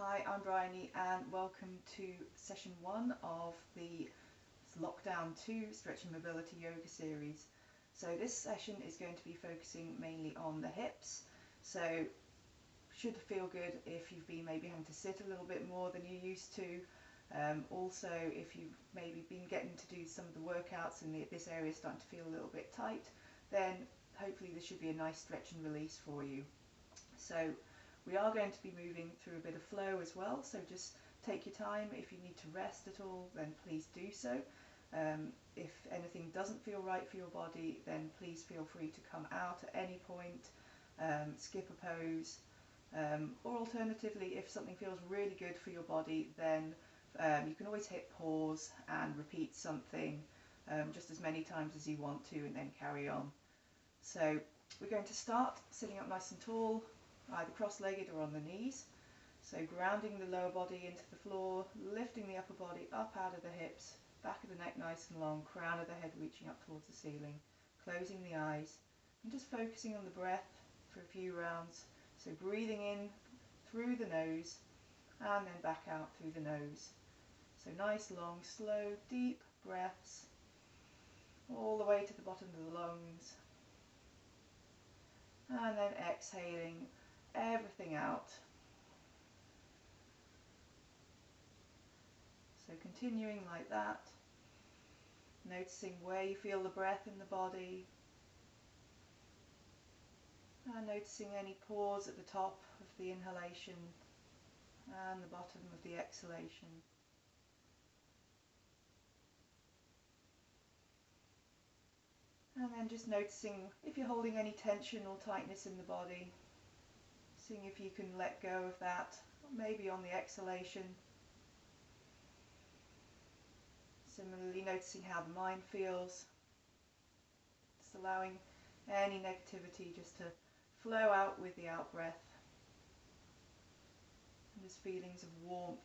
Hi, I'm Bryony and welcome to session 1 of the Lockdown 2 Stretch and Mobility Yoga series. So this session is going to be focusing mainly on the hips, so should feel good if you've been maybe having to sit a little bit more than you used to. Also, if you've maybe been getting to do some of the workouts and this area is starting to feel a little bit tight, then hopefully this should be a nice stretch and release for you. So we are going to be moving through a bit of flow as well, so just take your time. If you need to rest at all, then please do so. If anything doesn't feel right for your body, then please feel free to come out at any point, skip a pose, or alternatively, if something feels really good for your body, then you can always hit pause and repeat something just as many times as you want to, and then carry on. So we're going to start sitting up nice and tall, either cross-legged or on the knees. So grounding the lower body into the floor, lifting the upper body up out of the hips, back of the neck nice and long, crown of the head reaching up towards the ceiling, closing the eyes, and just focusing on the breath for a few rounds. So breathing in through the nose and then back out through the nose. So nice, long, slow, deep breaths all the way to the bottom of the lungs. And then exhaling everything out. So continuing like that, noticing where you feel the breath in the body, and noticing any pause at the top of the inhalation and the bottom of the exhalation. And then just noticing if you're holding any tension or tightness in the body, seeing if you can let go of that, maybe on the exhalation. Similarly, noticing how the mind feels, just allowing any negativity just to flow out with the out breath. And just feelings of warmth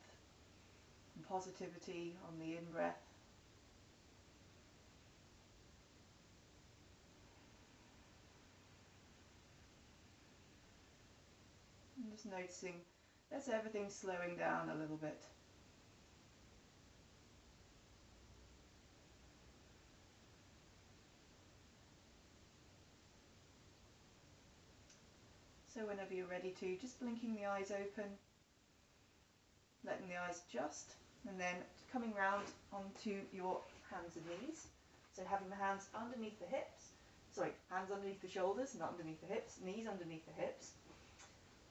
and positivity on the in breath. And just noticing that's everything slowing down a little bit. So whenever you're ready to, just blinking the eyes open, letting the eyes adjust, and then coming round onto your hands and knees. So having the hands underneath the hips, hands underneath the shoulders, not underneath the hips, knees underneath the hips.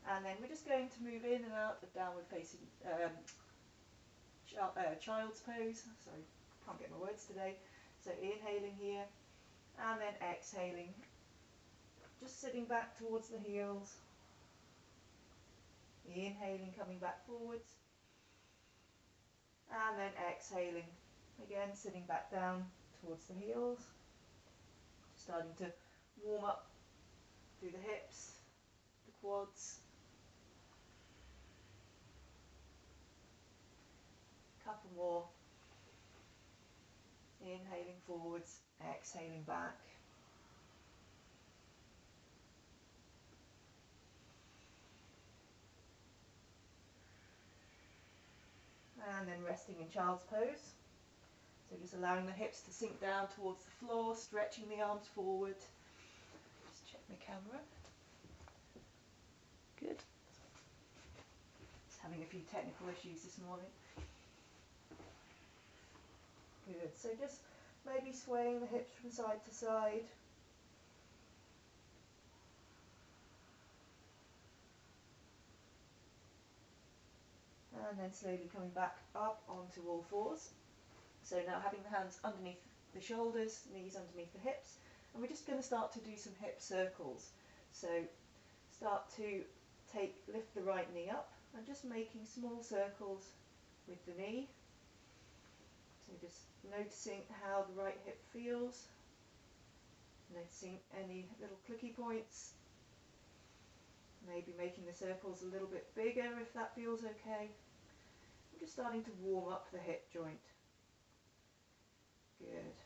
And then we're just going to move in and out of downward facing child's pose. Sorry, can't get my words today. So inhaling here, and then exhaling. Just sitting back towards the heels. Inhaling, coming back forwards. And then exhaling. Again, sitting back down towards the heels. Starting to warm up through the hips, the quads. Couple more. Inhaling forwards, exhaling back. And then resting in child's pose. So just allowing the hips to sink down towards the floor, stretching the arms forward. Just check my camera. Good. Just having a few technical issues this morning. Good. So just maybe swaying the hips from side to side. And then slowly coming back up onto all fours. So now having the hands underneath the shoulders, knees underneath the hips, and we're just going to start to do some hip circles. So start to lift the right knee up and just making small circles with the knee. So just noticing how the right hip feels, noticing any little clicky points, maybe making the circles a little bit bigger if that feels okay. I'm just starting to warm up the hip joint. Good.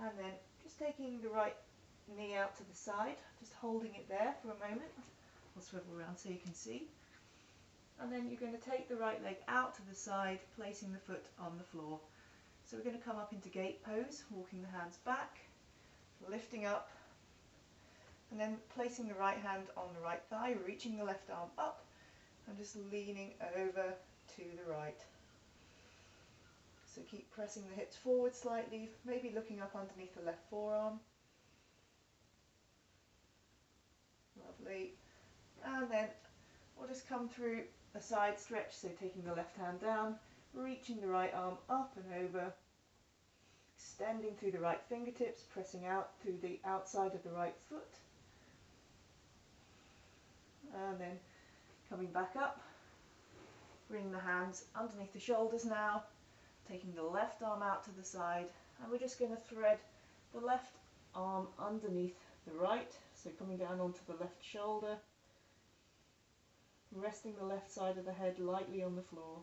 And then just taking the right knee out to the side, just holding it there for a moment. I'll swivel around so you can see. And then you're going to take the right leg out to the side, placing the foot on the floor. So we're going to come up into gate pose, walking the hands back, lifting up, and then placing the right hand on the right thigh, reaching the left arm up, and just leaning over to the right. So keep pressing the hips forward slightly, maybe looking up underneath the left forearm. Lovely. And then we'll just come through a side stretch, so taking the left hand down, reaching the right arm up and over, extending through the right fingertips, pressing out through the outside of the right foot. And then coming back up, bring the hands underneath the shoulders now, taking the left arm out to the side, and we're just going to thread the left arm underneath the right, so coming down onto the left shoulder, resting the left side of the head lightly on the floor.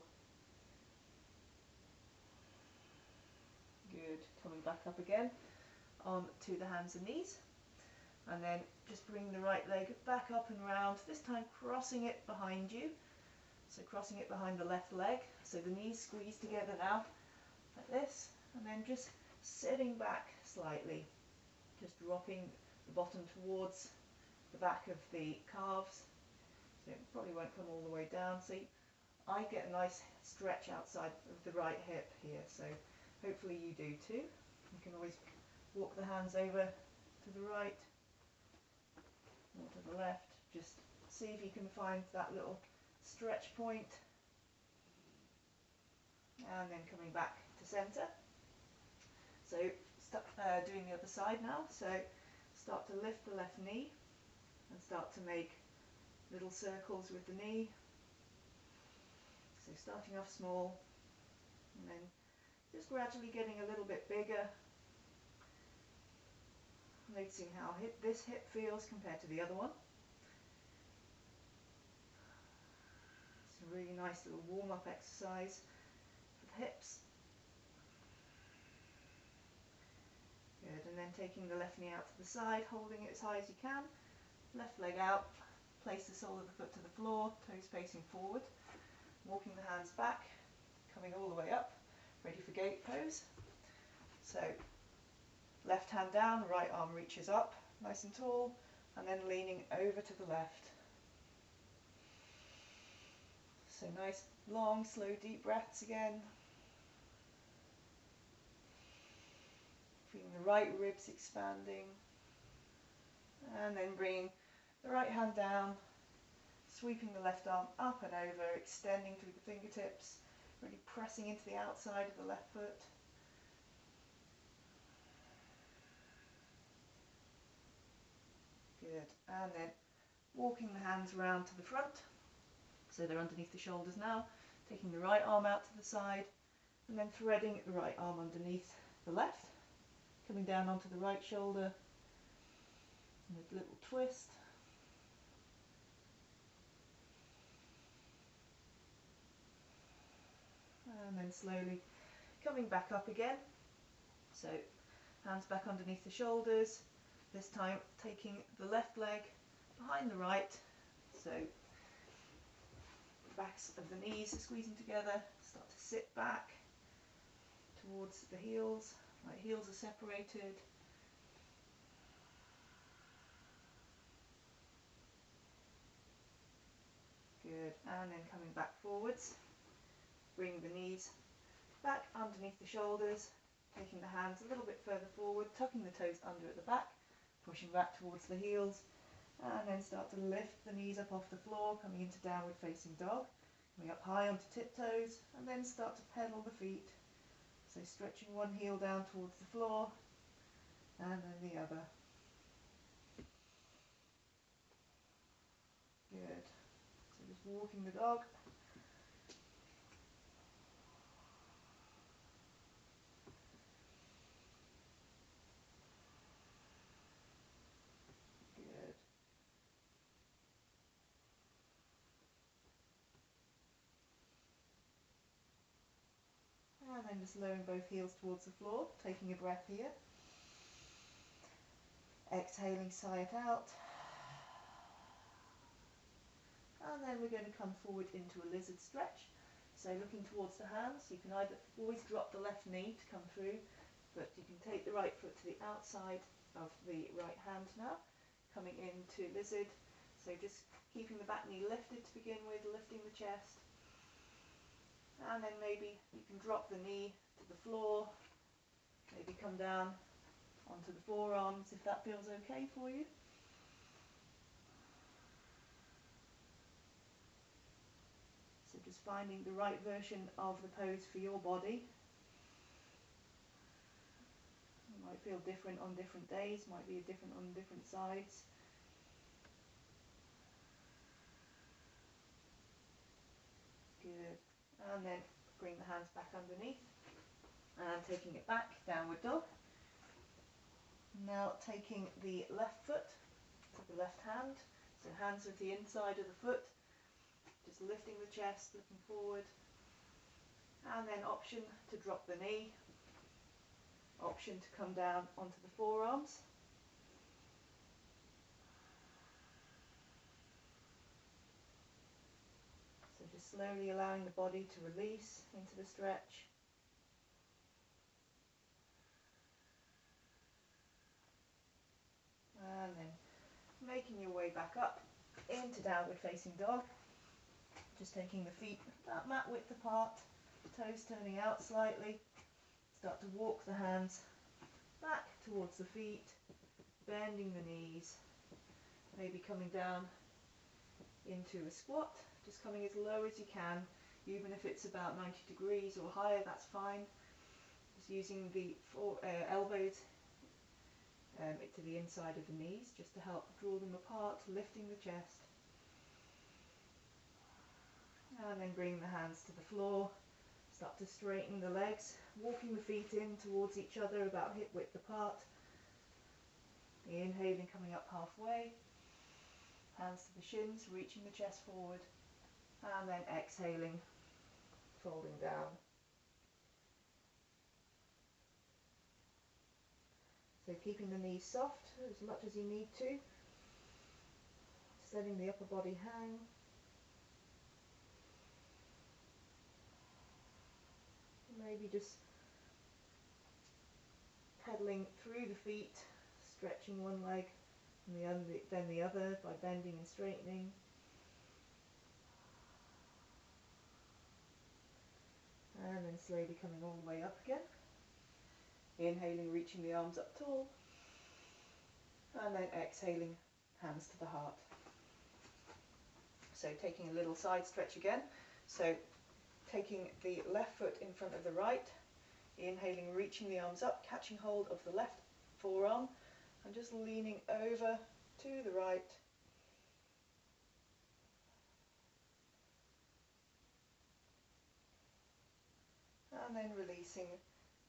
Good. Coming back up again onto the hands and knees, and then just bring the right leg back up and round, this time crossing it behind you, so crossing it behind the left leg, so the knees squeeze together now like this, and then just sitting back slightly, just dropping the bottom towards the back of the calves, so it probably won't come all the way down. See, I get a nice stretch outside of the right hip here, so hopefully you do too. You can always walk the hands over to the right or to the left, just see if you can find that little stretch point, and then coming back to centre. So doing the other side now, so start to lift the left knee and start to make little circles with the knee, so starting off small and then just gradually getting a little bit bigger, noticing how this hip feels compared to the other one. It's a really nice little warm-up exercise for the hips. Good, and then taking the left knee out to the side, holding it as high as you can, left leg out, place the sole of the foot to the floor, toes facing forward, walking the hands back, coming all the way up, ready for gate pose. So left hand down, right arm reaches up, nice and tall, and then leaning over to the left. So nice, long, slow, deep breaths again. Feeling the right ribs expanding. And then bringing the right hand down, sweeping the left arm up and over, extending through the fingertips, really pressing into the outside of the left foot. Good, and then walking the hands round to the front, so they're underneath the shoulders now, taking the right arm out to the side, and then threading the right arm underneath the left, coming down onto the right shoulder, and a little twist. And then slowly coming back up again, so hands back underneath the shoulders, this time taking the left leg behind the right, so backs of the knees are squeezing together, start to sit back towards the heels, right heels are separated. Good, and then coming back forwards, bring the knees back underneath the shoulders, taking the hands a little bit further forward, tucking the toes under at the back, pushing back towards the heels, and then start to lift the knees up off the floor, coming into downward facing dog, coming up high onto tiptoes, and then start to pedal the feet, so stretching one heel down towards the floor and then the other. Good, so just walking the dog. Good. And then just lowering both heels towards the floor, taking a breath here. Exhaling, sigh it out. And then we're going to come forward into a lizard stretch. So looking towards the hands, you can either always drop the left knee to come through, but you can take the right foot to the outside of the right hand now, coming into lizard. So just keeping the back knee lifted to begin with, lifting the chest. And then maybe you can drop the knee to the floor, maybe come down onto the forearms if that feels okay for you. So just finding the right version of the pose for your body. It might feel different on different days, might be different on different sides. Good. And then bring the hands back underneath and taking it back, downward dog. Now taking the left foot to the left hand, so hands at the inside of the foot, just lifting the chest, looking forward, and then option to drop the knee, option to come down onto the forearms. So just slowly allowing the body to release into the stretch. And then making your way back up into downward facing dog. Just taking the feet about mat width apart, toes turning out slightly. Start to walk the hands back towards the feet, bending the knees, maybe coming down into a squat, just coming as low as you can, even if it's about 90 degrees or higher, that's fine. Just using the elbows to the inside of the knees just to help draw them apart, lifting the chest. And then bring the hands to the floor, start to straighten the legs, walking the feet in towards each other about hip width apart. Inhaling, coming up halfway, hands to the shins, reaching the chest forward, and then exhaling, folding down. So keeping the knees soft as much as you need to, just letting the upper body hang. Maybe just pedaling through the feet, stretching one leg and then the other by bending and straightening. And then slowly coming all the way up again. Inhaling, reaching the arms up tall. And then exhaling, hands to the heart. So taking a little side stretch again. So taking the left foot in front of the right. Inhaling, reaching the arms up, catching hold of the left forearm and just leaning over to the right. And then releasing,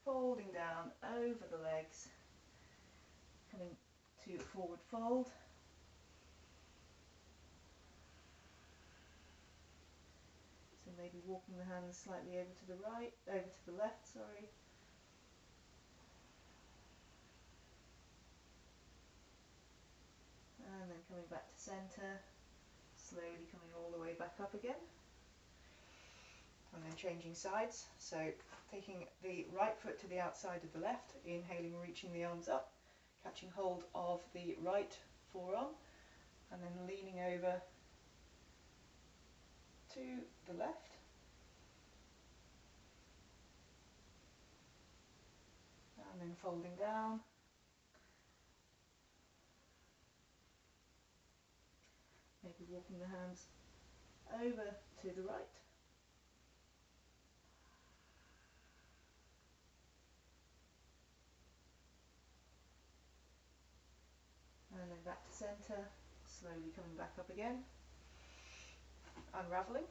folding down over the legs, coming to forward fold. So maybe walking the hands slightly over to the right, over to the left, sorry. And then coming back to centre, slowly coming all the way back up again. And then changing sides, so taking the right foot to the outside of the left, inhaling, reaching the arms up, catching hold of the right forearm, and then leaning over to the left. And then folding down. Maybe walking the hands over to the right. And then back to centre, slowly coming back up again, unravelling,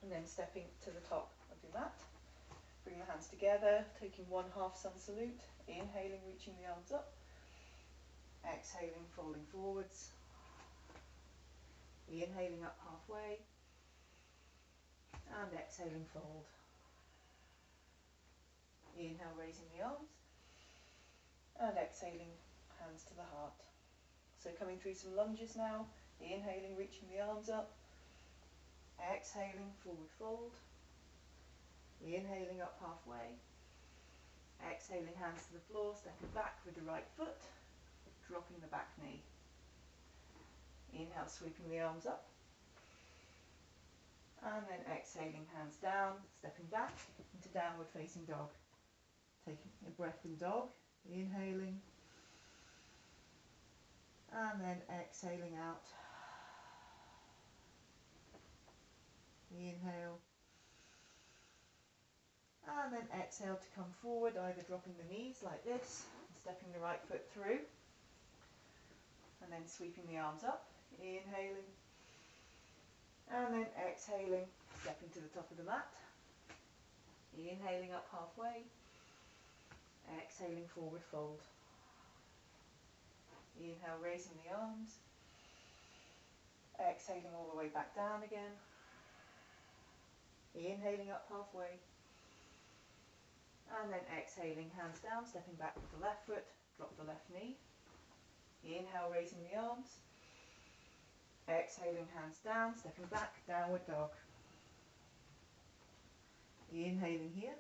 and then stepping to the top of your mat. Bring the hands together, taking one half sun salute, inhaling, reaching the arms up, exhaling, folding forwards, inhaling up halfway, and exhaling, fold. Inhale, raising the arms, and exhaling, hands to the heart. So coming through some lunges now, inhaling, reaching the arms up, exhaling, forward fold, inhaling up halfway, exhaling, hands to the floor, stepping back with the right foot, dropping the back knee. Inhale, sweeping the arms up, and then exhaling, hands down, stepping back into downward facing dog. Taking a breath in dog, inhaling, and then exhaling out. Inhale, and then exhale to come forward, either dropping the knees like this, stepping the right foot through, and then sweeping the arms up, inhaling, and then exhaling, stepping to the top of the mat, inhaling up halfway, exhaling, forward fold. Inhale, raising the arms, exhaling all the way back down again, inhaling up halfway, and then exhaling, hands down, stepping back with the left foot, drop the left knee, inhale, raising the arms, exhaling, hands down, stepping back, downward dog. Inhaling here,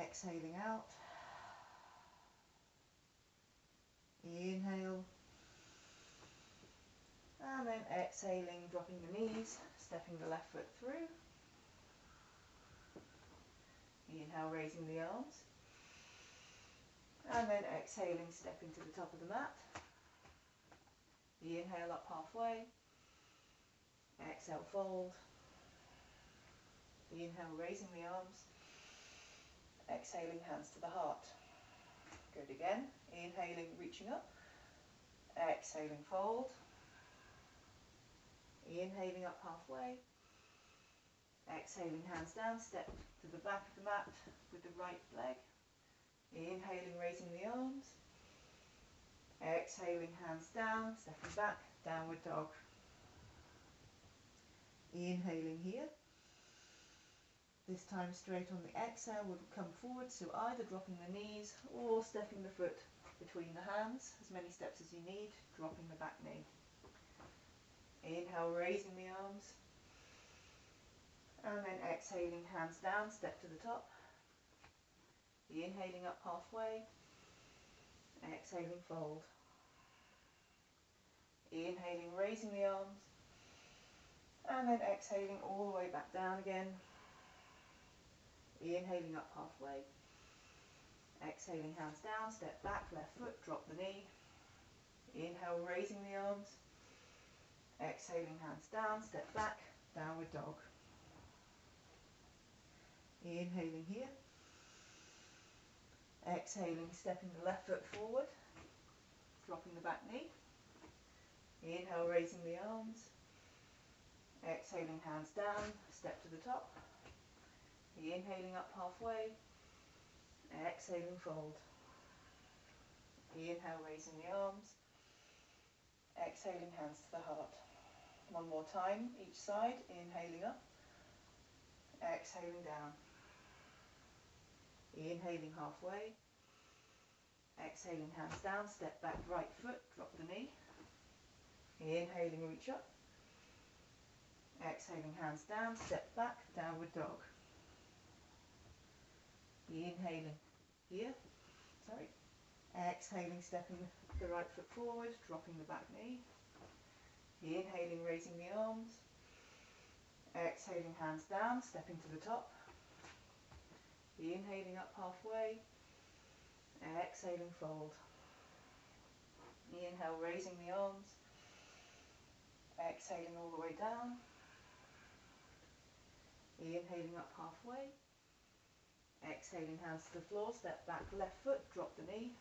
exhaling out, inhale, and then exhaling, dropping the knees, stepping the left foot through, inhale, raising the arms, and then exhaling, stepping to the top of the mat, inhale up halfway, exhale, fold, inhale, raising the arms, exhaling, hands to the heart. Good again, inhaling, reaching up, exhaling, fold, inhaling up halfway, exhaling, hands down, step to the back of the mat with the right leg, inhaling, raising the arms, exhaling, hands down, stepping back, downward dog. Inhaling here. This time straight on the exhale we'll come forward, so either dropping the knees or stepping the foot between the hands, as many steps as you need, dropping the back knee. Inhale, raising the arms, and then exhaling, hands down, step to the top. Inhaling up halfway, exhaling, fold. Inhaling, raising the arms, and then exhaling all the way back down again. Inhaling up halfway, exhaling, hands down, step back, left foot, drop the knee. Inhale, raising the arms, exhaling, hands down, step back, downward dog. Inhaling here, exhaling, stepping the left foot forward, dropping the back knee. Inhale, raising the arms, exhaling, hands down, step to the top. Inhaling up halfway, exhaling, fold. Inhale, raising the arms, exhaling, hands to the heart. One more time, each side, inhaling up, exhaling down. Inhaling halfway, exhaling, hands down, step back, right foot, drop the knee. Inhaling, reach up, exhaling, hands down, step back, downward dog. Inhaling here, exhaling, stepping the right foot forward, dropping the back knee. Inhaling, raising the arms, exhaling, hands down, stepping to the top. Inhaling up halfway, exhaling, fold. Inhale, raising the arms, exhaling all the way down. Inhaling up halfway, exhaling, hands to the floor, step back, left foot, drop the knee.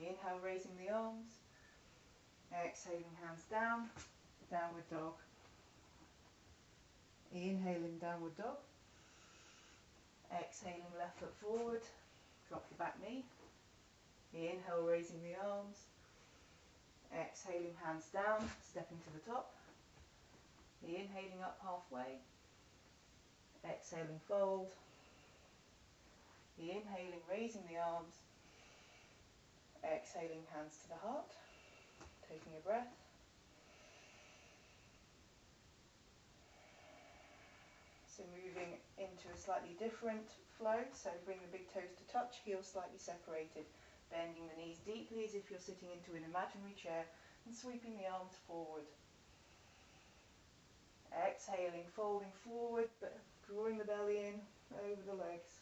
Inhale, raising the arms, exhaling, hands down, downward dog. Inhaling, downward dog. Exhaling, left foot forward, drop the back knee. Inhale, raising the arms, exhaling, hands down, stepping to the top. Inhaling up halfway, exhaling, fold. Inhaling, raising the arms, exhaling, hands to the heart, taking a breath. So moving into a slightly different flow, so bring the big toes to touch, heels slightly separated, bending the knees deeply as if you're sitting into an imaginary chair and sweeping the arms forward. Exhaling, folding forward, but drawing the belly in over the legs.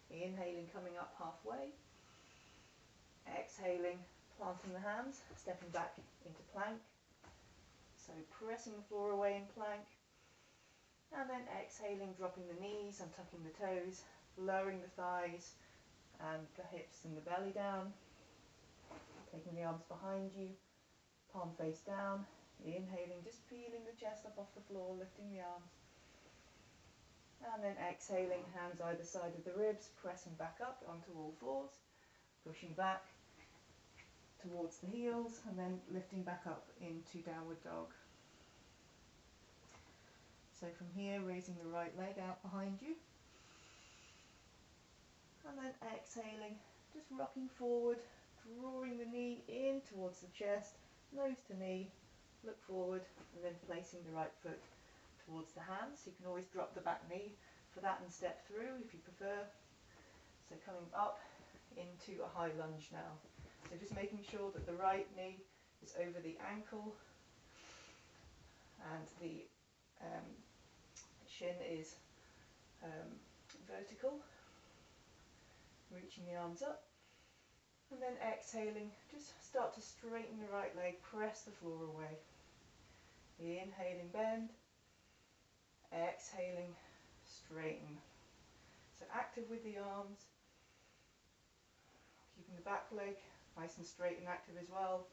Inhaling, coming up halfway. Exhaling, planting the hands, stepping back into plank. So pressing the floor away in plank. And then exhaling, dropping the knees, untucking the toes, lowering the thighs and the hips and the belly down. Taking the arms behind you, palm face down. Inhaling, just feeling the chest up off the floor, lifting the arms. And then exhaling, hands either side of the ribs, pressing back up onto all fours, pushing back towards the heels, and then lifting back up into downward dog. So from here, raising the right leg out behind you. And then exhaling, just rocking forward, drawing the knee in towards the chest, nose to knee, look forward, and then placing the right foot towards the hands. You can always drop the back knee for that and step through if you prefer. So coming up into a high lunge now. So just making sure that the right knee is over the ankle and the shin is vertical, reaching the arms up, and then exhaling, just start to straighten the right leg, press the floor away. Inhaling, bend, exhaling, straighten. So active with the arms, keeping the back leg nice and straight and active as well.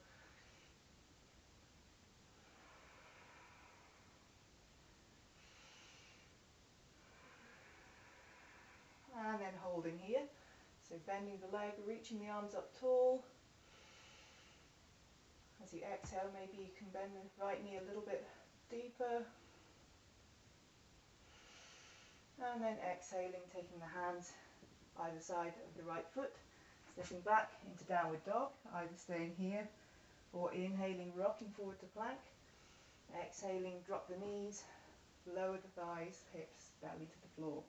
And then holding here. So bending the leg, reaching the arms up tall. As you exhale, maybe you can bend the right knee a little bit deeper. And then exhaling, taking the hands either side of the right foot, stepping back into downward dog, either staying here or inhaling, rocking forward to plank. Exhaling, drop the knees, lower the thighs, hips, belly to the floor.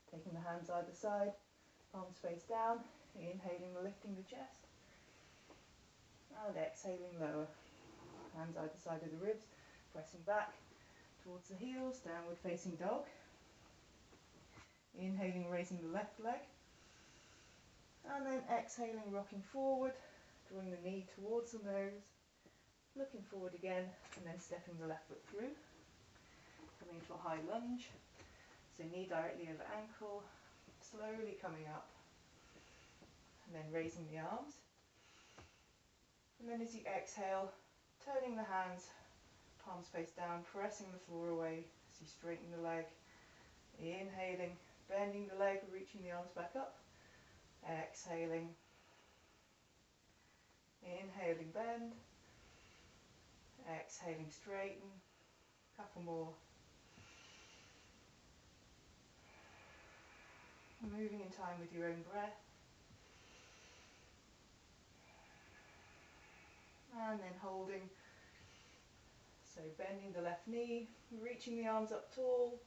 Taking the hands either side, palms face down, inhaling, lifting the chest. And exhaling, lower. Hands either side of the ribs, pressing back towards the heels, downward facing dog. Inhaling, raising the left leg. And then exhaling, rocking forward, drawing the knee towards the nose, looking forward again, and then stepping the left foot through. Coming into a high lunge. So knee directly over ankle, slowly coming up, and then raising the arms. And then as you exhale, turning the hands, palms face down, pressing the floor away as you straighten the leg. Inhaling, bending the leg, reaching the arms back up. Exhaling. Inhaling, bend. Exhaling, straighten. Couple more. Moving in time with your own breath. And then holding. So bending the left knee, reaching the arms up tall.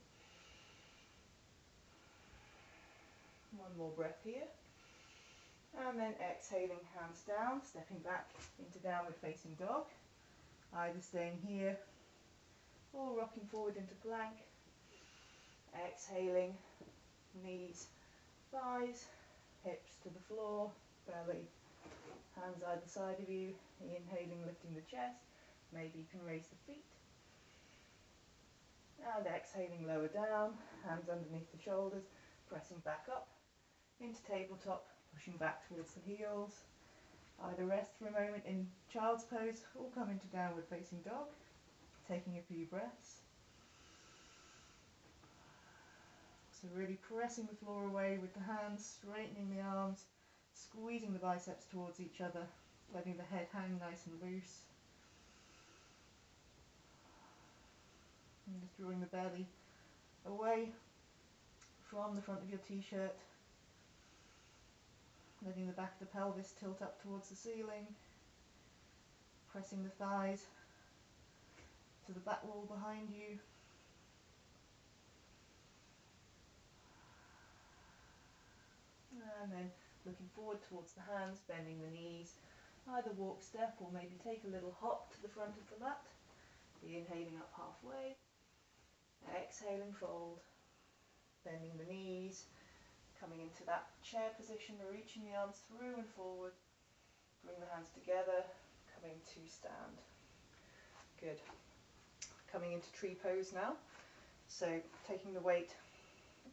One more breath here. And then exhaling, hands down, stepping back into downward facing dog. Either staying here or rocking forward into plank. Exhaling, knees, thighs, hips to the floor, belly, hands either side of you. Inhaling, lifting the chest. Maybe you can raise the feet. And exhaling, lower down, hands underneath the shoulders, pressing back up into tabletop, pushing back towards the heels. Either rest for a moment in child's pose or come into downward facing dog, taking a few breaths. So really pressing the floor away with the hands, straightening the arms, squeezing the biceps towards each other, letting the head hang nice and loose. And just drawing the belly away from the front of your t-shirt. letting the back of the pelvis tilt up towards the ceiling, pressing the thighs to the back wall behind you. And then looking forward towards the hands, bending the knees, either walk, step, or maybe take a little hop to the front of the mat. Inhaling up halfway, exhaling, fold, bending the knees, coming into that chair position, reaching the arms through and forward, bring the hands together, coming to stand. Good. Coming into tree pose now. So taking the weight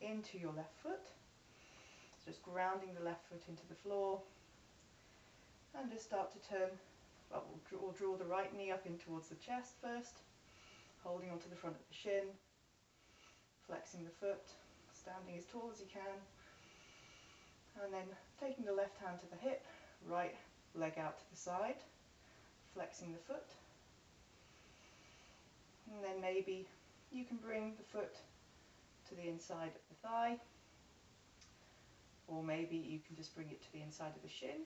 into your left foot, just grounding the left foot into the floor, and just start to turn, well, we'll draw the right knee up in towards the chest first, holding onto the front of the shin, flexing the foot, standing as tall as you can, and then taking the left hand to the hip, right leg out to the side, flexing the foot, and then maybe you can bring the foot to the inside of the thigh, or maybe you can just bring it to the inside of the shin,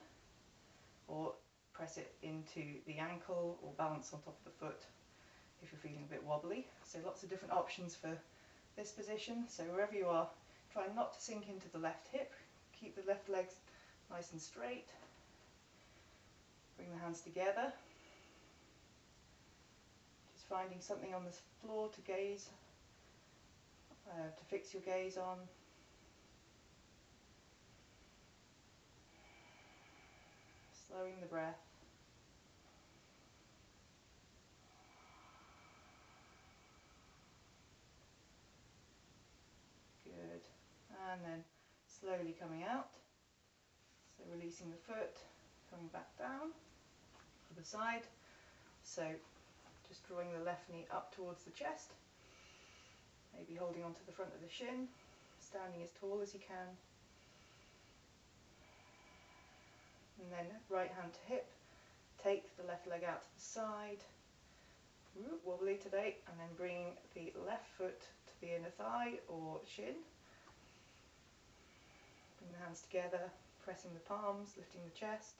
or press it into the ankle, or balance on top of the foot if you're feeling a bit wobbly. So lots of different options for this position. So wherever you are, try not to sink into the left hip, keep the left legs nice and straight, bring the hands together, just finding something on the floor to gaze, to fix your gaze on. Slowing the breath. Good. And then slowly coming out. So releasing the foot, coming back down, other side. So just drawing the left knee up towards the chest, maybe holding onto the front of the shin, standing as tall as you can. And then right hand to hip, take the left leg out to the side, wobbly today, and then bring the left foot to the inner thigh or shin. Bring the hands together, pressing the palms, lifting the chest.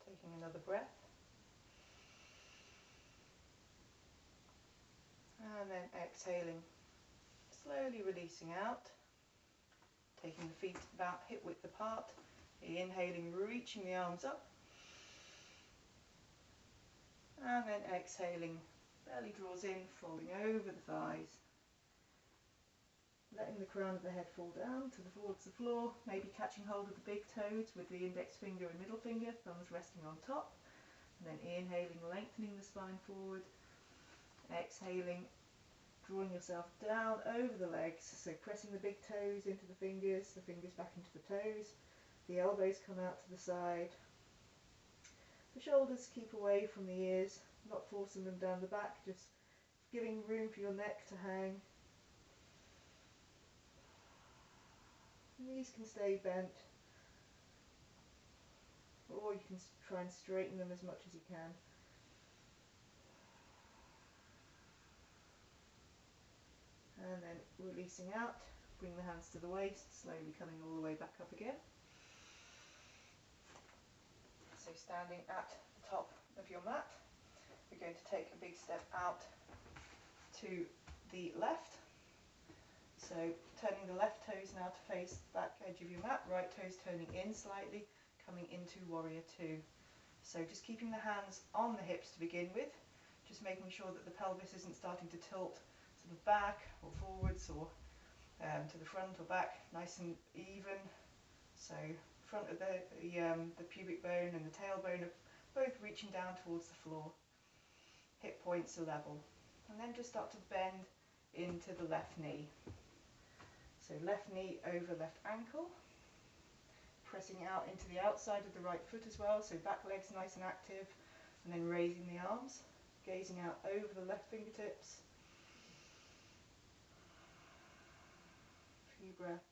Taking another breath. And then exhaling, slowly releasing out. Taking the feet about hip width apart. Inhaling, reaching the arms up. And then exhaling, belly draws in, folding over the thighs. Letting the crown of the head fall down towards the floor, maybe catching hold of the big toes with the index finger and middle finger, thumbs resting on top. And then inhaling, lengthening the spine forward. Exhaling, drawing yourself down over the legs, so pressing the big toes into the fingers back into the toes. The elbows come out to the side. The shoulders keep away from the ears, not forcing them down the back, just giving room for your neck to hang. Knees can stay bent, or you can try and straighten them as much as you can. And then releasing out, bring the hands to the waist, slowly coming all the way back up again. So standing at the top of your mat, we're going to take a big step out to the left. So turning the left toes now to face the back edge of your mat, right toes turning in slightly, coming into warrior two. So just keeping the hands on the hips to begin with, just making sure that the pelvis isn't starting to tilt sort of back or forwards or to the front or back, nice and even. So front of the pubic bone and the tailbone are both reaching down towards the floor. Hip points are level. And then just start to bend into the left knee. So left knee over left ankle. Pressing out into the outside of the right foot as well, so back leg's nice and active. And then raising the arms, gazing out over the left fingertips. A few breaths.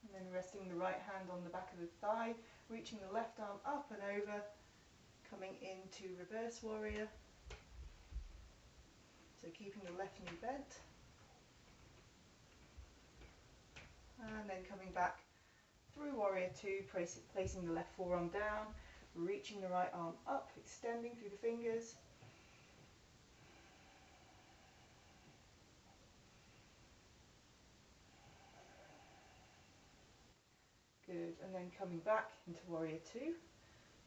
And then resting the right hand on the back of the thigh, reaching the left arm up and over, coming into reverse warrior. So keeping the left knee bent. And then coming back through warrior two, placing the left forearm down, reaching the right arm up, extending through the fingers. Good, and then coming back into warrior two,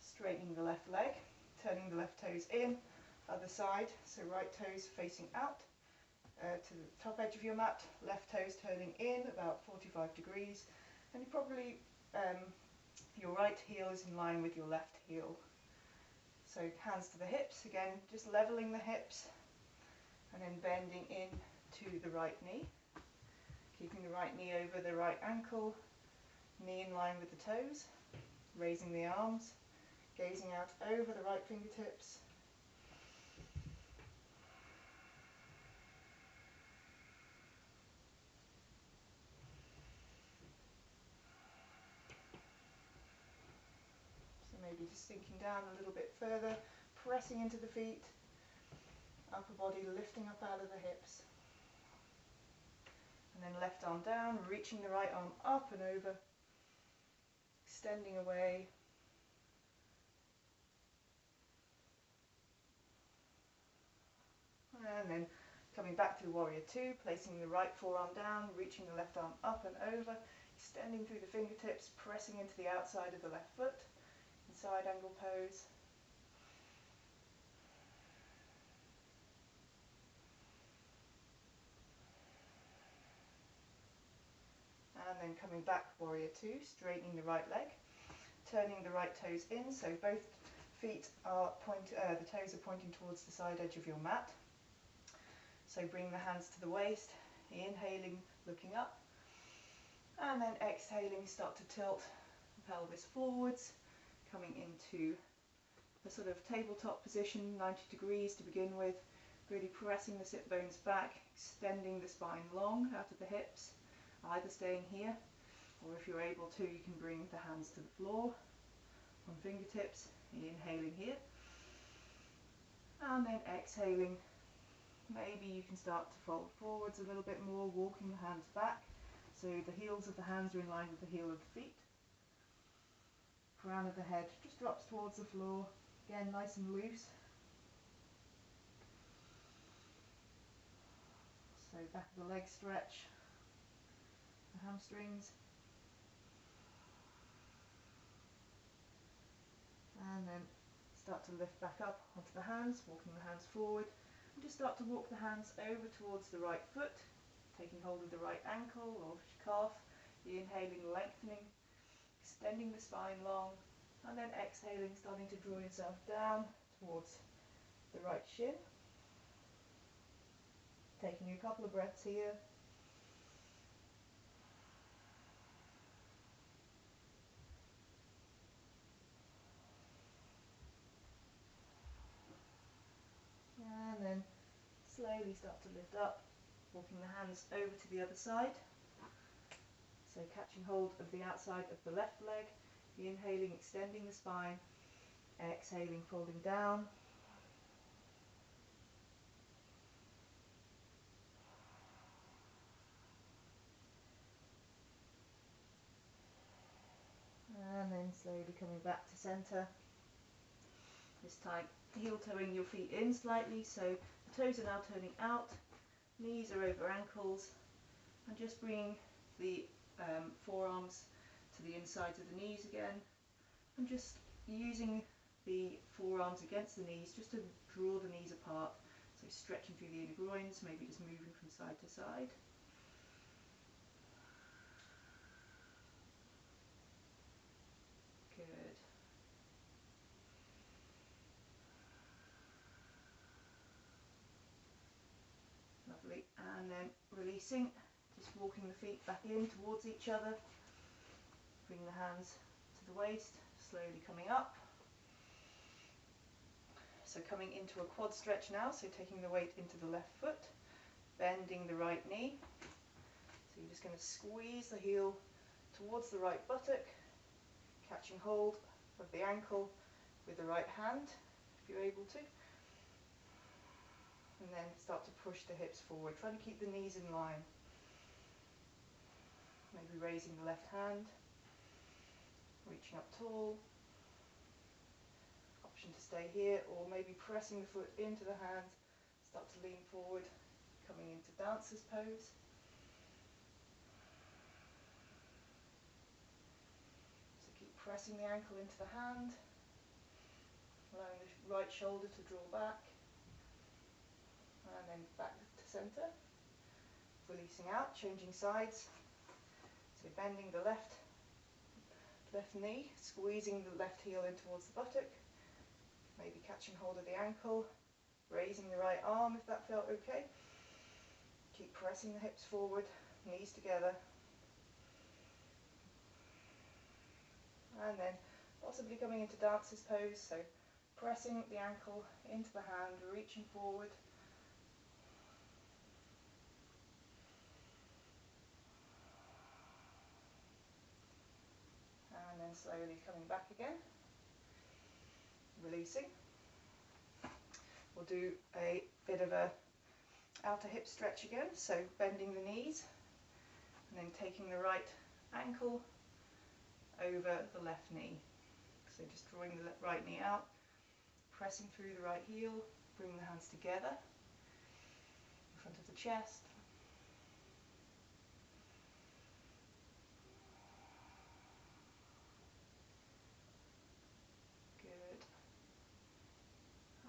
straightening the left leg, turning the left toes in, other side, so right toes facing out to the top edge of your mat, left toes turning in about 45 degrees, and you probably, your right heel is in line with your left heel. So hands to the hips, again just leveling the hips, and then bending in to the right knee, keeping the right knee over the right ankle, knee in line with the toes, raising the arms, gazing out over the right fingertips. So maybe just sinking down a little bit further, pressing into the feet, upper body lifting up out of the hips. And then left arm down, reaching the right arm up and over, extending away. And then coming back through warrior two, placing the right forearm down, reaching the left arm up and over, extending through the fingertips, pressing into the outside of the left foot, in side angle pose. And then coming back, warrior two, straightening the right leg, turning the right toes in, so both feet are the toes are pointing towards the side edge of your mat. So bring the hands to the waist, inhaling, looking up, and then exhaling, start to tilt the pelvis forwards, coming into a sort of tabletop position, 90 degrees to begin with, really pressing the sit bones back, extending the spine long out of the hips, either staying here, or if you're able to, you can bring the hands to the floor on fingertips, inhaling here, and then exhaling. Maybe you can start to fold forwards a little bit more, walking the hands back, so the heels of the hands are in line with the heel of the feet. Crown of the head just drops towards the floor, again nice and loose. So back of the leg stretch, the hamstrings, and then start to lift back up onto the hands, walking the hands forward, and just start to walk the hands over towards the right foot, taking hold of the right ankle or calf, inhaling, lengthening, extending the spine long, and then exhaling, starting to draw yourself down towards the right shin. Taking a couple of breaths here. And then slowly start to lift up, walking the hands over to the other side. So catching hold of the outside of the left leg, inhaling, extending the spine, exhaling, folding down. And then slowly coming back to centre. This time heel toeing your feet in slightly, so the toes are now turning out, knees are over ankles, and just bringing the forearms to the insides of the knees again, and just using the forearms against the knees just to draw the knees apart, so stretching through the inner groins, maybe just moving from side to side. Good. Lovely. And then releasing, just walking the feet back in towards each other. Bring the hands to the waist, slowly coming up. So coming into a quad stretch now, so taking the weight into the left foot, bending the right knee. So you're just going to squeeze the heel towards the right buttock, catching hold of the ankle with the right hand, if you're able to. And then start to push the hips forward, trying to keep the knees in line. Maybe raising the left hand, reaching up tall. Option to stay here, or maybe pressing the foot into the hand, start to lean forward, coming into dancer's pose. So keep pressing the ankle into the hand, allowing the right shoulder to draw back, and then back to centre. Releasing out, changing sides. So bending the left knee, squeezing the left heel in towards the buttock, maybe catching hold of the ankle, raising the right arm if that felt okay. Keep pressing the hips forward, knees together. And then possibly coming into dancer's pose, so pressing the ankle into the hand, reaching forward. And then slowly coming back again, releasing. We'll do a bit of a outer hip stretch again, so bending the knees and then taking the right ankle over the left knee. So just drawing the right knee out, pressing through the right heel, bring the hands together in front of the chest. Good.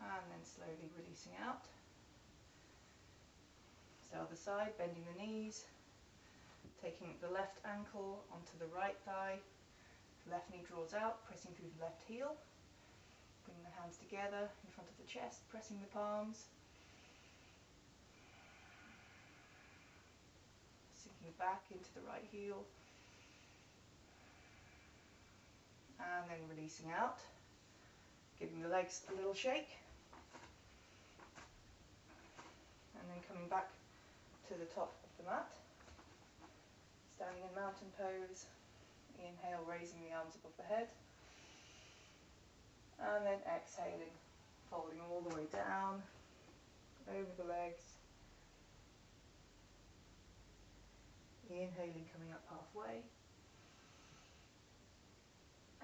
And then slowly releasing out. So other side, bending the knees, taking the left ankle onto the right thigh, left knee draws out, pressing through the left heel, bring the hands together in front of the chest, pressing the palms, sinking back into the right heel, and then releasing out, giving the legs a little shake, and then coming back to the top of the mat, standing in mountain pose. Inhale, raising the arms above the head, and then exhaling, folding all the way down, over the legs, inhaling, coming up halfway,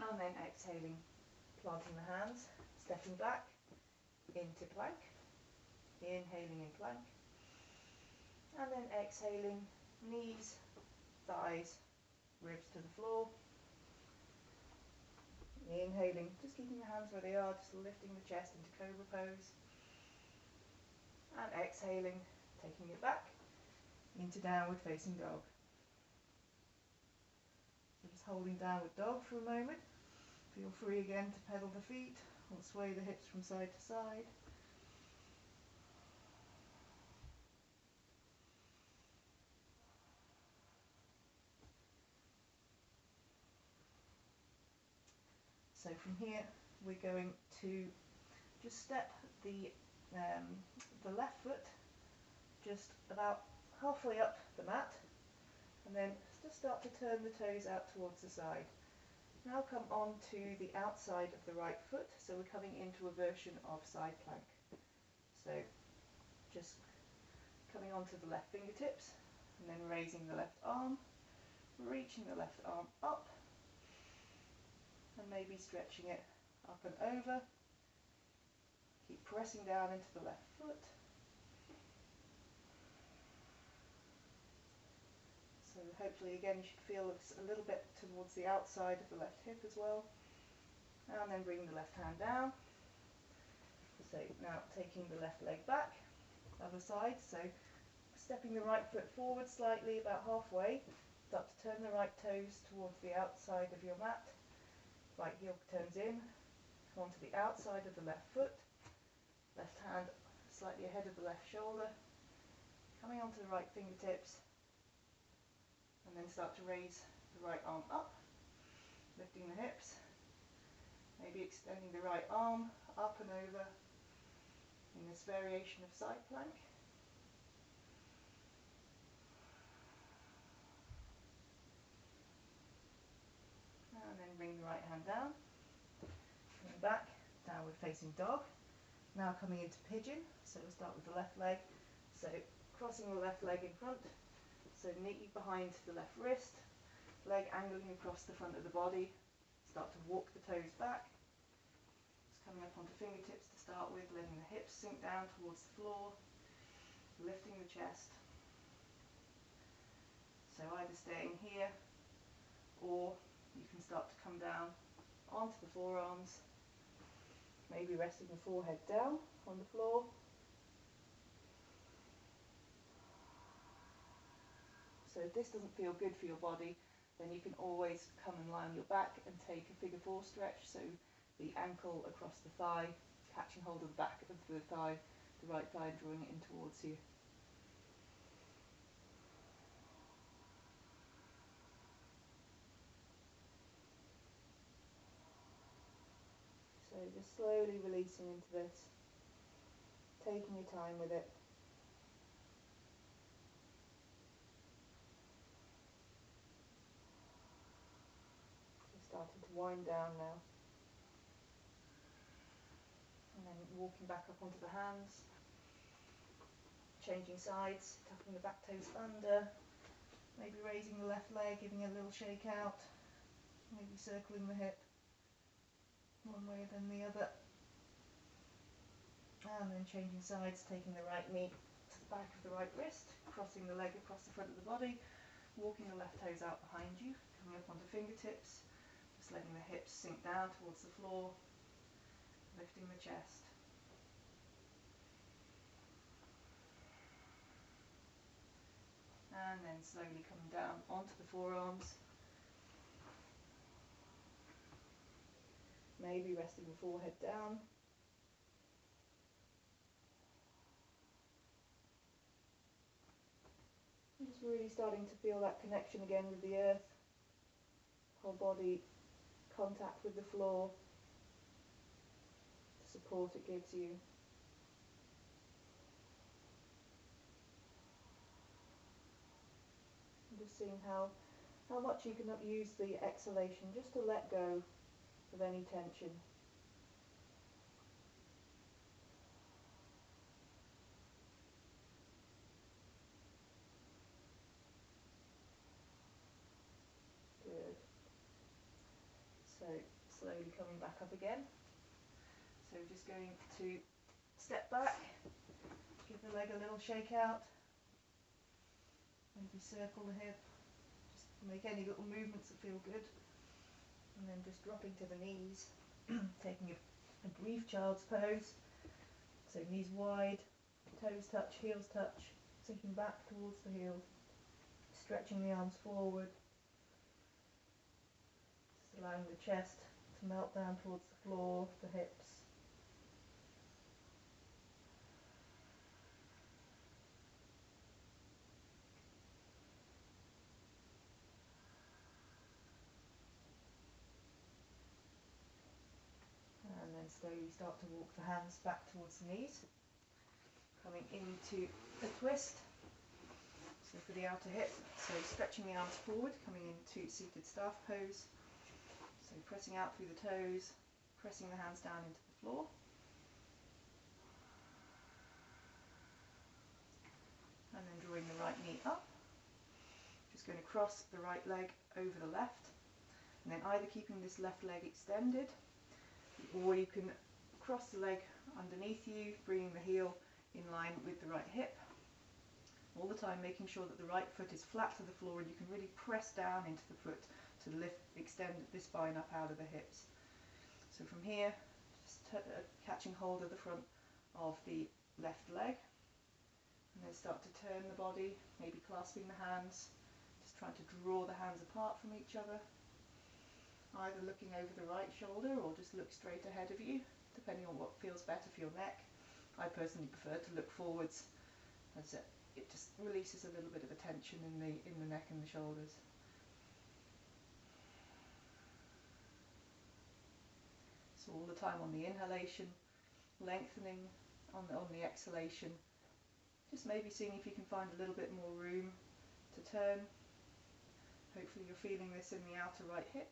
and then exhaling, planting the hands, stepping back into plank, inhaling in plank, and then exhaling, knees, thighs, ribs to the floor. Inhaling, just keeping the hands where they are, just lifting the chest into cobra pose. And exhaling, taking it back into downward facing dog. So just holding downward dog for a moment. Feel free again to pedal the feet or sway the hips from side to side. So from here we're going to just step the left foot just about halfway up the mat, and then just start to turn the toes out towards the side. Now come on to the outside of the right foot, so we're coming into a version of side plank. So just coming onto the left fingertips and then raising the left arm, reaching the left arm up, and maybe stretching it up and over. Keep pressing down into the left foot. So hopefully again you should feel it's a little bit towards the outside of the left hip as well. And then bring the left hand down. So now taking the left leg back, other side, so stepping the right foot forward slightly, about halfway. Start to turn the right toes towards the outside of your mat. Right heel turns in, come onto the outside of the left foot. Left hand slightly ahead of the left shoulder. Coming onto the right fingertips. And then start to raise the right arm up, lifting the hips. Maybe extending the right arm up and over in this variation of side plank. back, downward facing dog. Now coming into pigeon, so we'll start with the left leg. So crossing the left leg in front, so knee behind the left wrist, leg angling across the front of the body. Start to walk the toes back. Just coming up onto fingertips to start with, letting the hips sink down towards the floor, lifting the chest. So either staying here, or you can start to come down onto the forearms, maybe resting the forehead down on the floor. So if this doesn't feel good for your body, then you can always come and lie on your back and take a figure four stretch, so the ankle across the thigh, catching hold of the back of the thigh, the right thigh drawing it in towards you. So just slowly releasing into this, taking your time with it. Just starting to wind down now. And then walking back up onto the hands, changing sides, tucking the back toes under, maybe raising the left leg, giving it a little shake out, maybe circling the hip one way then the other, and then changing sides, taking the right knee to the back of the right wrist, crossing the leg across the front of the body, walking the left toes out behind you, coming up onto fingertips, just letting the hips sink down towards the floor, lifting the chest. And then slowly coming down onto the forearms, maybe resting the forehead down. And just really starting to feel that connection again with the earth, whole body contact with the floor, the support it gives you. And just seeing how much you can use the exhalation just to let go of any tension. Good. So slowly coming back up again. So just going to step back, give the leg a little shake out, maybe circle the hip, just make any little movements that feel good, and then just dropping to the knees, taking a brief child's pose, so knees wide, toes touch, heels touch, sinking back towards the heels, stretching the arms forward, just allowing the chest to melt down towards the floor, the hips. And then slowly start to walk the hands back towards the knees, coming into a twist. So for the outer hip, so stretching the arms forward, coming into seated staff pose. So pressing out through the toes, pressing the hands down into the floor. And then drawing the right knee up. Just going to cross the right leg over the left. And then either keeping this left leg extended, or you can cross the leg underneath you, bringing the heel in line with the right hip. All the time making sure that the right foot is flat to the floor and you can really press down into the foot to lift, extend the spine up out of the hips. So from here, just catching hold of the front of the left leg, and then start to turn the body, maybe clasping the hands, just trying to draw the hands apart from each other, either looking over the right shoulder or just look straight ahead of you, depending on what feels better for your neck. I personally prefer to look forwards, as it just releases a little bit of a tension in the neck and the shoulders. So all the time on the inhalation, lengthening on the exhalation, just maybe seeing if you can find a little bit more room to turn. Hopefully you're feeling this in the outer right hip.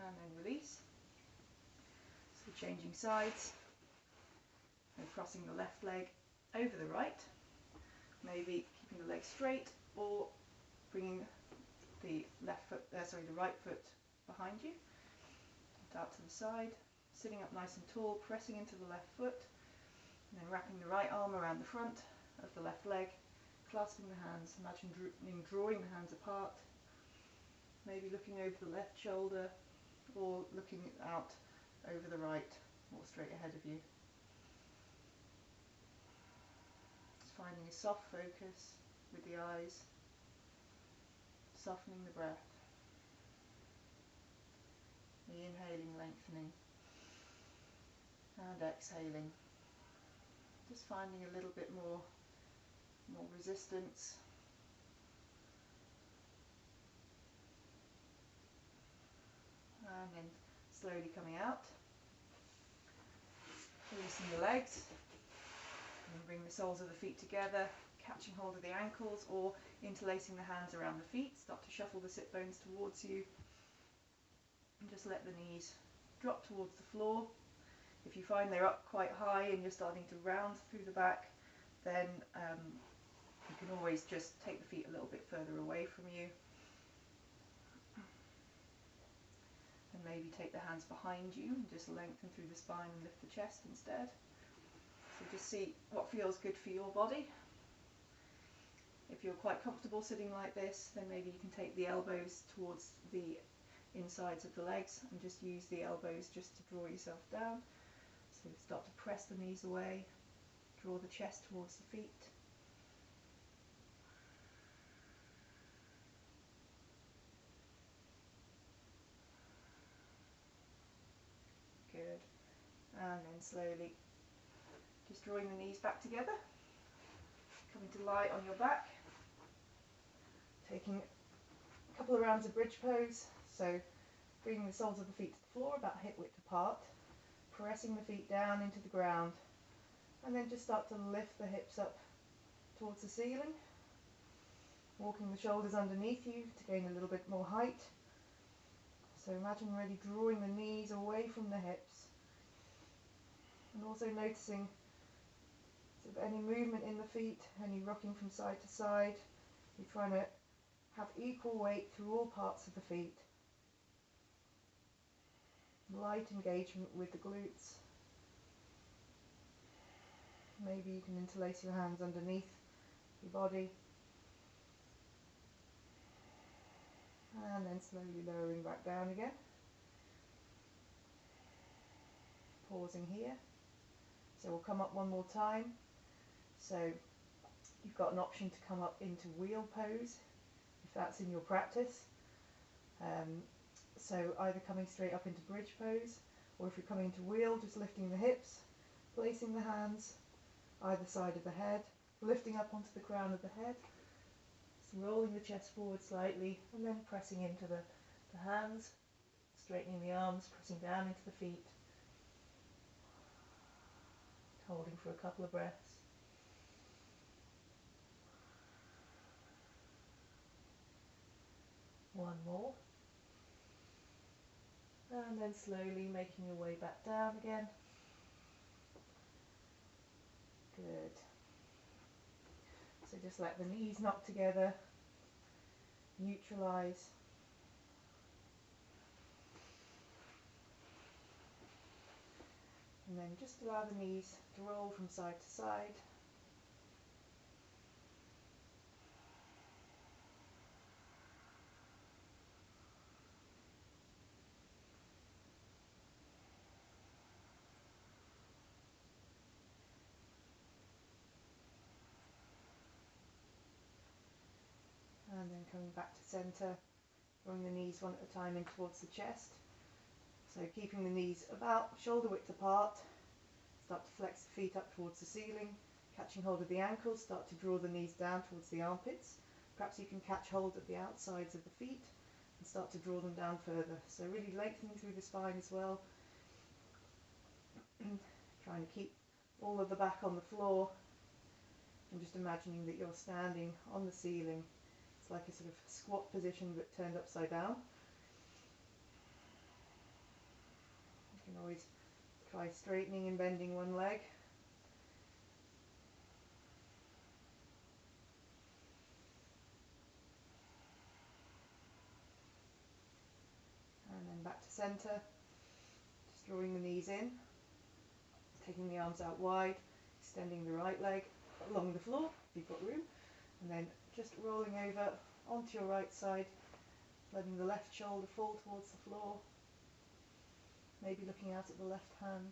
and then release. So changing sides, and crossing the left leg over the right, maybe keeping the leg straight or bringing the right foot behind you, out to the side, sitting up nice and tall, pressing into the left foot, and then wrapping the right arm around the front of the left leg, clasping the hands, imagining drawing the hands apart, maybe looking over the left shoulder or looking out over the right or straight ahead of you. Just finding a soft focus with the eyes, softening the breath, inhaling, lengthening, and exhaling. Just finding a little bit more resistance. And then slowly coming out, releasing the legs, and bring the soles of the feet together, catching hold of the ankles or interlacing the hands around the feet. Start to shuffle the sit bones towards you, and just let the knees drop towards the floor. If you find they're up quite high and you're starting to round through the back, then you can always just take the feet a little bit further away from you. And maybe take the hands behind you and just lengthen through the spine and lift the chest instead. So just see what feels good for your body. If you're quite comfortable sitting like this, then maybe you can take the elbows towards the insides of the legs and just use the elbows just to draw yourself down. So start to press the knees away, draw the chest towards the feet. Good. And then slowly just drawing the knees back together, coming to lie on your back, taking a couple of rounds of bridge pose, so bringing the soles of the feet to the floor about hip width apart, pressing the feet down into the ground, and then just start to lift the hips up towards the ceiling, walking the shoulders underneath you to gain a little bit more height. So imagine really drawing the knees away from the hips, and also noticing sort of any movement in the feet, any rocking from side to side. You're trying to have equal weight through all parts of the feet. Light engagement with the glutes. Maybe you can interlace your hands underneath your body. And then slowly lowering back down again. Pausing here. So we'll come up one more time. So you've got an option to come up into wheel pose, if that's in your practice. So either coming straight up into bridge pose, or if you're coming into wheel, just lifting the hips, placing the hands either side of the head, lifting up onto the crown of the head, rolling the chest forward slightly, and then pressing into the hands, straightening the arms, pressing down into the feet, holding for a couple of breaths. One more. And then slowly making your way back down again. Good. So just let the knees knock together, neutralize. And then just allow the knees to roll from side to side. And then coming back to centre, drawing the knees one at a time in towards the chest. So keeping the knees about shoulder width apart, start to flex the feet up towards the ceiling, catching hold of the ankles, start to draw the knees down towards the armpits. Perhaps you can catch hold of the outsides of the feet and start to draw them down further. So really lengthening through the spine as well, trying to keep all of the back on the floor, and just imagining that you're standing on the ceiling. It's like a sort of squat position but turned upside down. can always try straightening and bending one leg. And then back to centre, just drawing the knees in, taking the arms out wide, extending the right leg along the floor if you've got room, and then just rolling over onto your right side, letting the left shoulder fall towards the floor, maybe looking out at the left hand.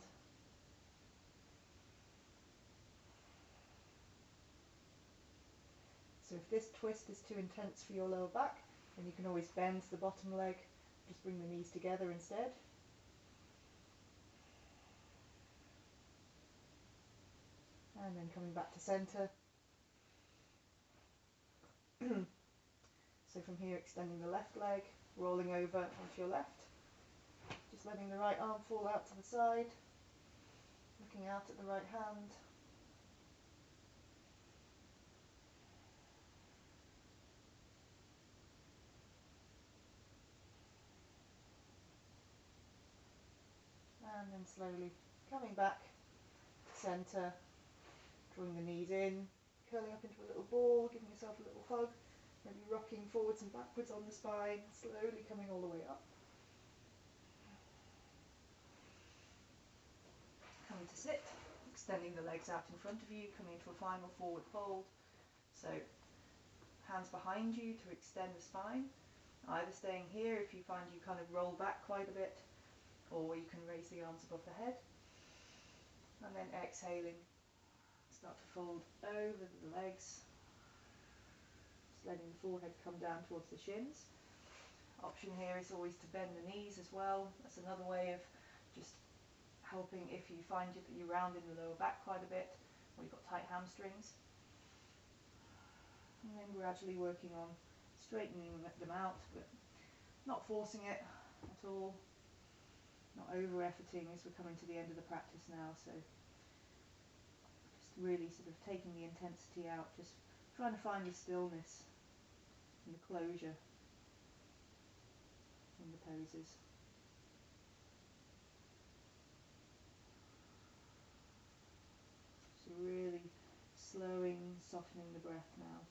So if this twist is too intense for your lower back, then you can always bend the bottom leg, just bring the knees together instead. And then coming back to centre. So from here, extending the left leg, rolling over onto your left, just letting the right arm fall out to the side, looking out at the right hand. And then slowly coming back to centre, drawing the knees in, curling up into a little ball, giving yourself a little hug, maybe rocking forwards and backwards on the spine, slowly coming all the way up. Coming to sit, extending the legs out in front of you, coming into a final forward fold. So hands behind you to extend the spine, either staying here if you find you kind of roll back quite a bit, or you can raise the arms above the head. And then exhaling, start to fold over the legs, just letting the forehead come down towards the shins. Option here is always to bend the knees as well. That's another way of just helping if you find that you round in the lower back quite a bit, or you've got tight hamstrings. And then gradually working on straightening them out, but not forcing it at all, not over-efforting as we're coming to the end of the practice now. So just really sort of taking the intensity out, just trying to find the stillness and the closure in the poses. So really slowing, softening the breath now.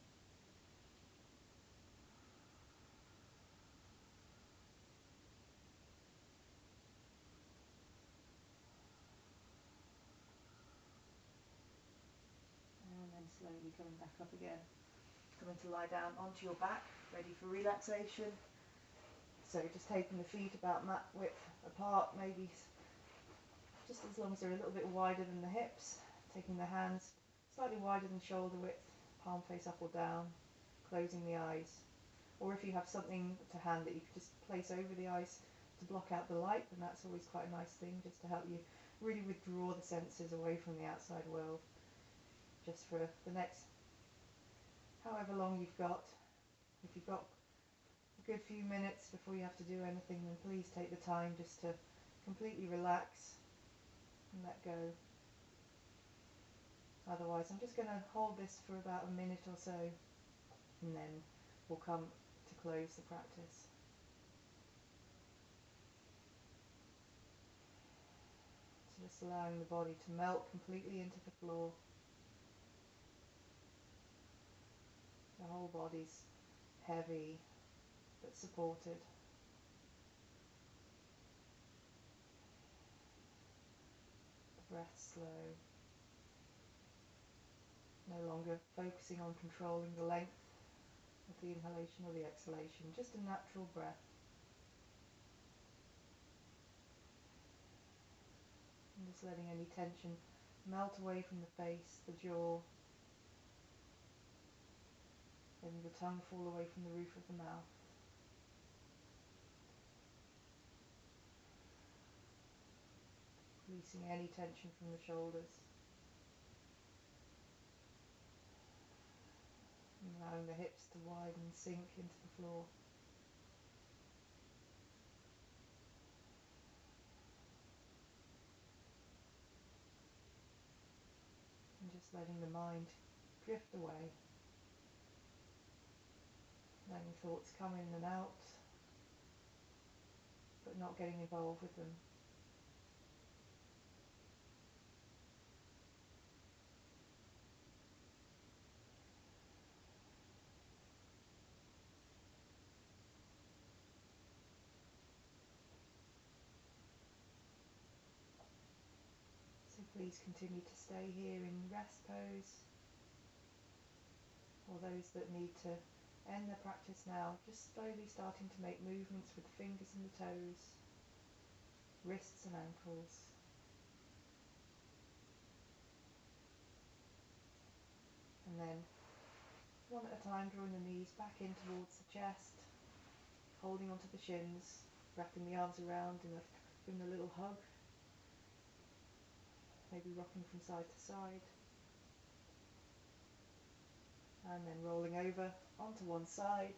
And then slowly coming back up again. Coming to lie down onto your back, ready for relaxation. So just taking the feet about mat width apart, maybe just as long as they're a little bit wider than the hips. Taking the hands slightly wider than shoulder width, palm face up or down, closing the eyes. Or if you have something to hand that you could just place over the eyes to block out the light, then that's always quite a nice thing, just to help you really withdraw the senses away from the outside world. Just for the next however long you've got. If you've got a good few minutes before you have to do anything, then please take the time just to completely relax and let go. Otherwise, I'm just going to hold this for about a minute or so, and then we'll come to close the practice. So just allowing the body to melt completely into the floor. The whole body's heavy but supported. The breath slow. No longer focusing on controlling the length of the inhalation or the exhalation, just a natural breath. And just letting any tension melt away from the face, the jaw, letting the tongue fall away from the roof of the mouth. Releasing any tension from the shoulders. And allowing the hips to widen, sink into the floor. And just letting the mind drift away. Letting thoughts come in and out, but not getting involved with them. please continue to stay here in rest pose. Or those that need to end their practice now, just slowly starting to make movements with the fingers and the toes, wrists and ankles. And then, one at a time, drawing the knees back in towards the chest, holding onto the shins, wrapping the arms around in a little hug, maybe rocking from side to side. And then rolling over onto one side,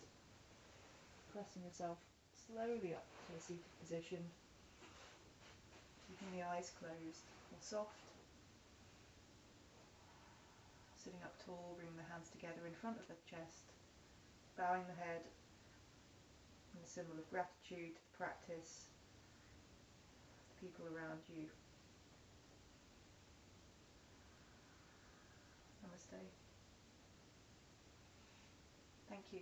pressing yourself slowly up to a seated position, keeping the eyes closed or soft. Sitting up tall, bringing the hands together in front of the chest, bowing the head in a symbol of gratitude to the practice, the people around you. Namaste. Thank you.